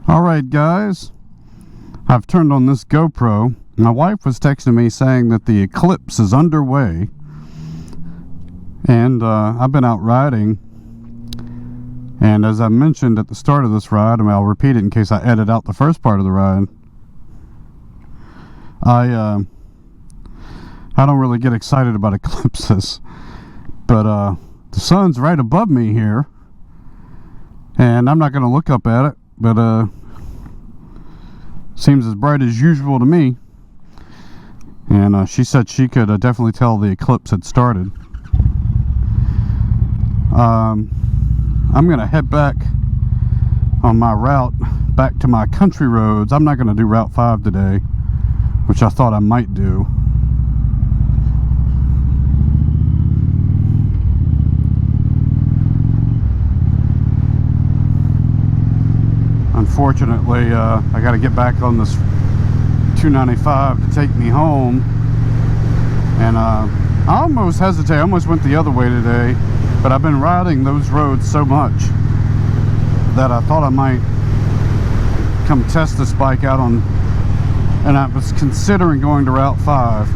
Alright guys, I've turned on this GoPro. My wife was texting me saying that the Eclipse is underway, and I've been out riding, and as I mentioned at the start of this ride, and I'll repeat it in case I edit out the first part of the ride, I don't really get excited about eclipses, but the sun's right above me here, and I'm not going to look up at it, but seems as bright as usual to me. And she said she could definitely tell the eclipse had started. I'm gonna head back on my route back to my country roads. I'm not gonna do Route 5 today, which I thought I might do. Unfortunately, I got to get back on this 295 to take me home, and I almost hesitate. I almost went the other way today, but I've been riding those roads so much that I thought I might come test this bike out on, and I was considering going to Route 5,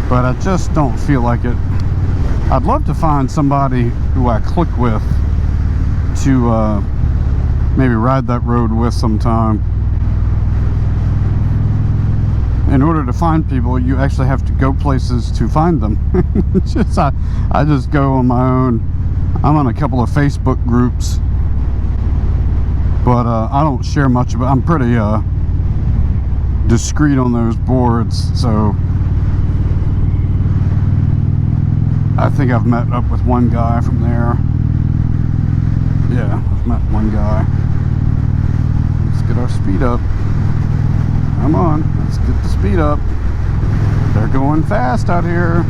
but I just don't feel like it. I'd love to find somebody who I click with to maybe ride that road with sometime. In order to find people, you actually have to go places to find them. I just go on my own. I'm on a couple of Facebook groups, but I don't share much of it. I'm pretty discreet on those boards, so I think I've met up with one guy from there. Yeah, I've met one guy. Let's get our speed up. Come on, let's get the speed up. They're going fast out here.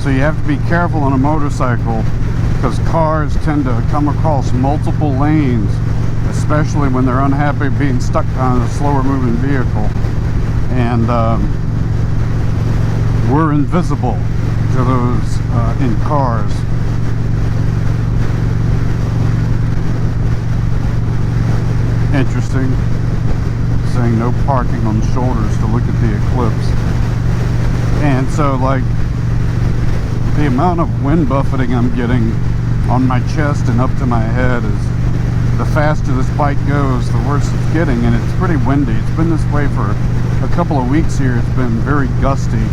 So you have to be careful on a motorcycle, because cars tend to come across multiple lanes, especially when they're unhappy being stuck on a slower moving vehicle. And we're invisible to those in cars. Interesting. Saying no parking on shoulders to look at the eclipse. And so, like, the amount of wind buffeting I'm getting on my chest and up to my head is, the faster this bike goes, the worse it's getting, and it's pretty windy. It's been this way for a couple of weeks here. It's been very gusty.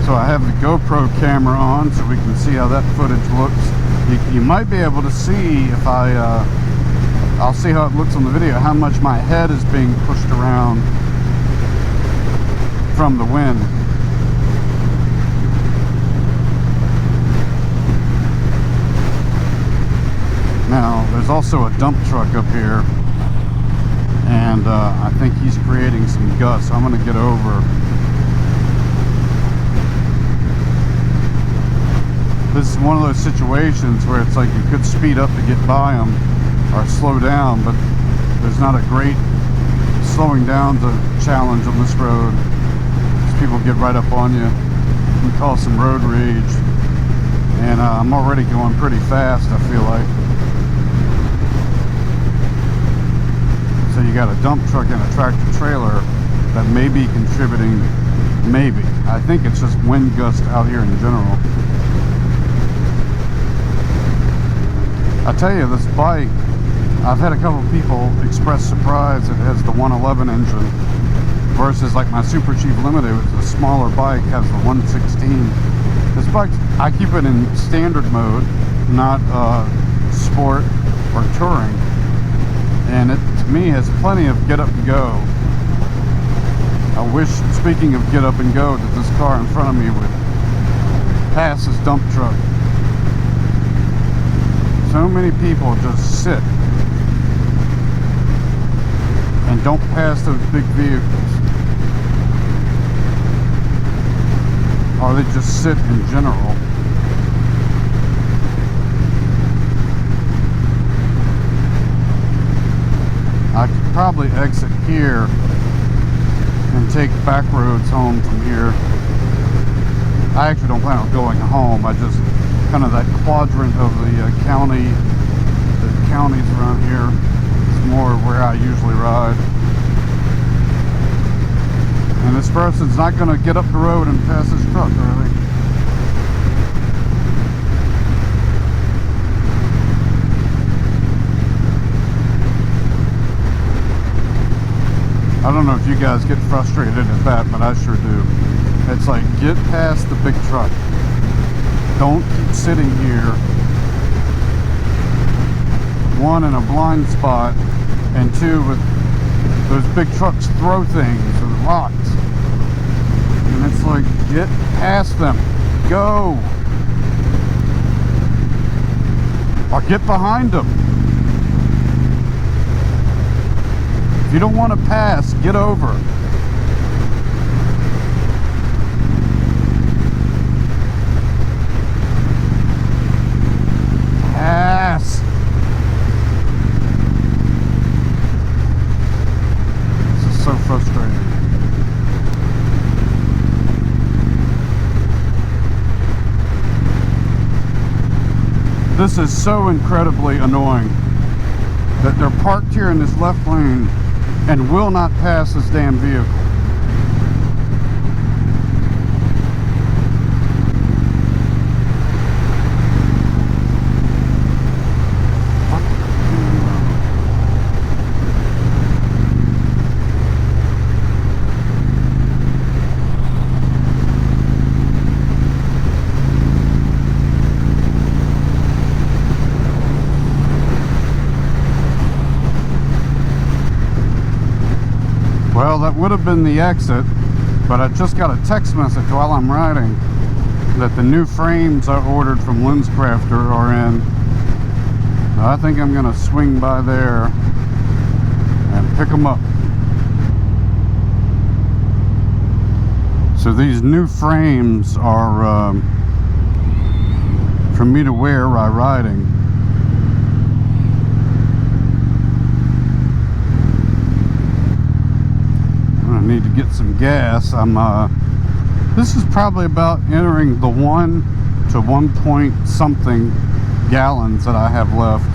So I have the GoPro camera on so we can see how that footage looks. You might be able to see if I'll see how it looks on the video, how much my head is being pushed around from the wind. Now, there's also a dump truck up here, and I think he's creating some gusts. I'm going to get over. This is one of those situations where it's like you could speed up to get by them or slow down, but there's not a great slowing down to challenge on this road, because people get right up on you and cause some road rage. And I'm already going pretty fast, I feel like. So you got a dump truck and a tractor trailer that may be contributing, maybe. I think it's just wind gust out here in general. I tell you, this bike, I've had a couple of people express surprise it has the 111 engine versus like my Super Chief Limited, which is a smaller bike, has the 116. This bike, I keep it in standard mode, not sport or touring, and it to me has plenty of get up and go. I wish, speaking of get up and go, that this car in front of me would pass this dump truck. So many people just sit and don't pass those big vehicles, or they just sit in general. probably exit here and take back roads home from here. I actually don't plan on going home. I just kind of that quadrant of the counties around here is more where I usually ride. And this person's not going to get up the road and pass this truck early. I don't know if you guys get frustrated at that, but I sure do. It's like, get past the big truck. Don't keep sitting here, one, in a blind spot, and two, with those big trucks throw things or rocks. And it's like, get past them. Go. Or get behind them. If you don't want to pass, get over. Pass. This is so frustrating. This is so incredibly annoying that they're parked here in this left lane and will not pass this damn vehicle. Well, that would have been the exit, but I just got a text message while I'm riding that the new frames I ordered from LensCrafter are in. I think I'm going to swing by there and pick them up. So these new frames are for me to wear while riding. I need to get some gas. This is probably about entering the 1 to 1 point something gallons that I have left.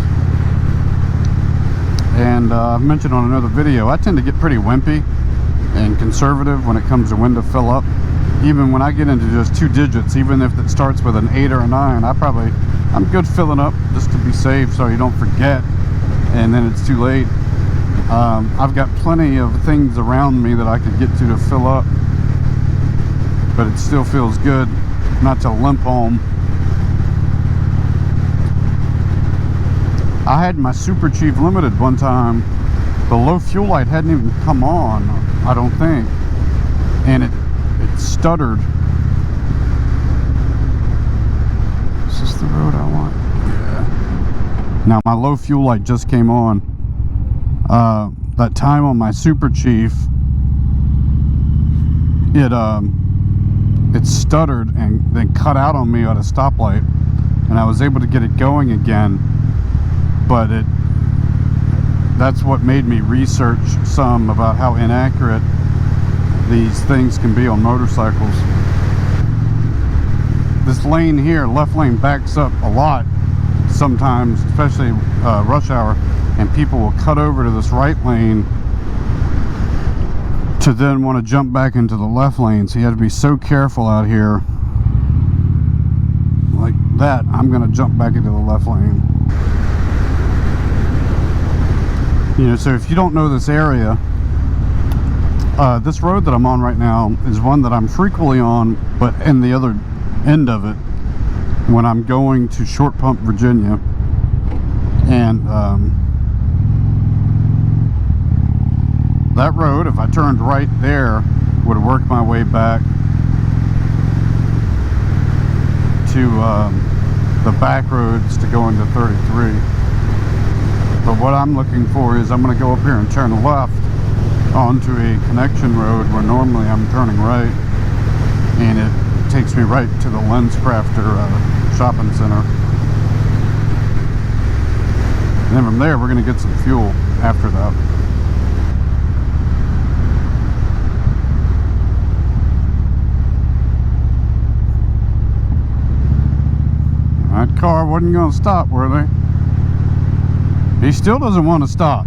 And I've mentioned on another video, I tend to get pretty wimpy and conservative when it comes to when to fill up. Even when I get into just 2 digits, even if it starts with an 8 or a 9, I'm good filling up just to be safe so you don't forget and then it's too late. I've got plenty of things around me that I could get to fill up, but it still feels good not to limp home. I had my Super Chief Limited one time. The low fuel light hadn't even come on, I don't think, and it stuttered. Is this the road I want? Yeah. Now my low fuel light just came on. That time on my Super Chief, it stuttered and then cut out on me at a stoplight, and I was able to get it going again, but that's what made me research some about how inaccurate these things can be on motorcycles. This lane here, left lane, backs up a lot sometimes, especially rush hour, and people will cut over to this right lane to then want to jump back into the left lane. So you have to be so careful out here. Like that, I'm going to jump back into the left lane. You know, so if you don't know this area, this road that I'm on right now is one that I'm frequently on, but in the other end of it when I'm going to Short Pump, Virginia. And that road, if I turned right there, would work my way back to the back roads to go into 33. But what I'm looking for is I'm going to go up here and turn left onto a connection road where normally I'm turning right, and it takes me right to the LensCrafter shopping center. And then from there we're going to get some fuel after that. That car wasn't going to stop, were they? He still doesn't want to stop.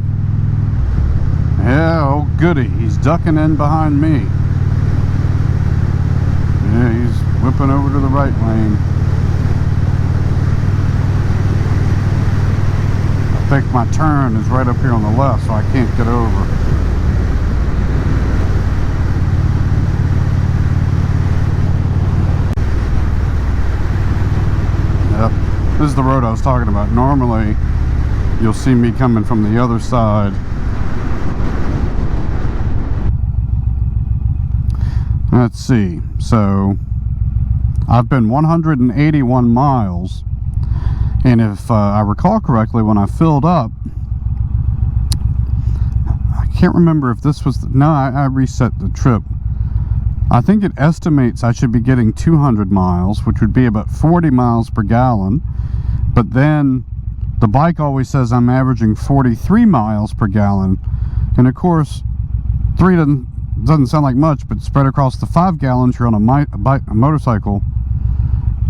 Yeah, oh goody, he's ducking in behind me. Yeah, he's whipping over to the right lane. I think my turn is right up here on the left, so I can't get over. Yep, this is the road I was talking about. Normally, you'll see me coming from the other side. Let's see, so I've been 181 miles, and if I recall correctly, when I filled up, I can't remember if this was, no, I reset the trip. I think it estimates I should be getting 200 miles, which would be about 40 miles per gallon, but then the bike always says I'm averaging 43 miles per gallon, and of course, 3 doesn't sound like much, but spread across the 5 gallons you're on a motorcycle,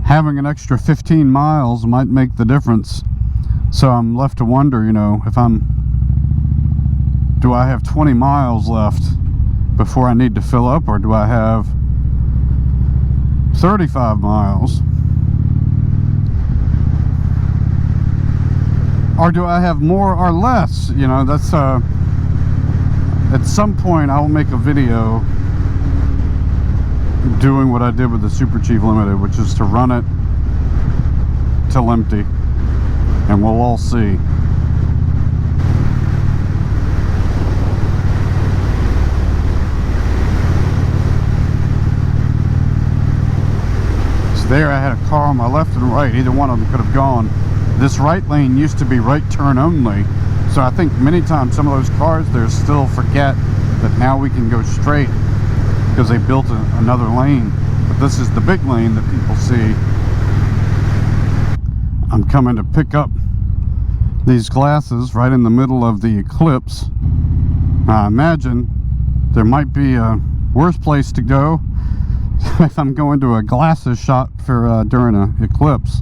having an extra 15 miles might make the difference. So I'm left to wonder, you know, if do I have 20 miles left before I need to fill up, or do I have 35 miles? Or do I have more or less? You know, that's at some point I'll make a video doing what I did with the Super Chief Limited, which is to run it till empty, and we'll all see. So there I had a car on my left and right. Either one of them could have gone. This right lane used to be right turn only. So I think many times some of those cars there still forget that now we can go straight because they built another lane. But this is the big lane that people see. I'm coming to pick up these glasses right in the middle of the Eclipse. I imagine there might be a worse place to go if I'm going to a glasses shop for during an Eclipse.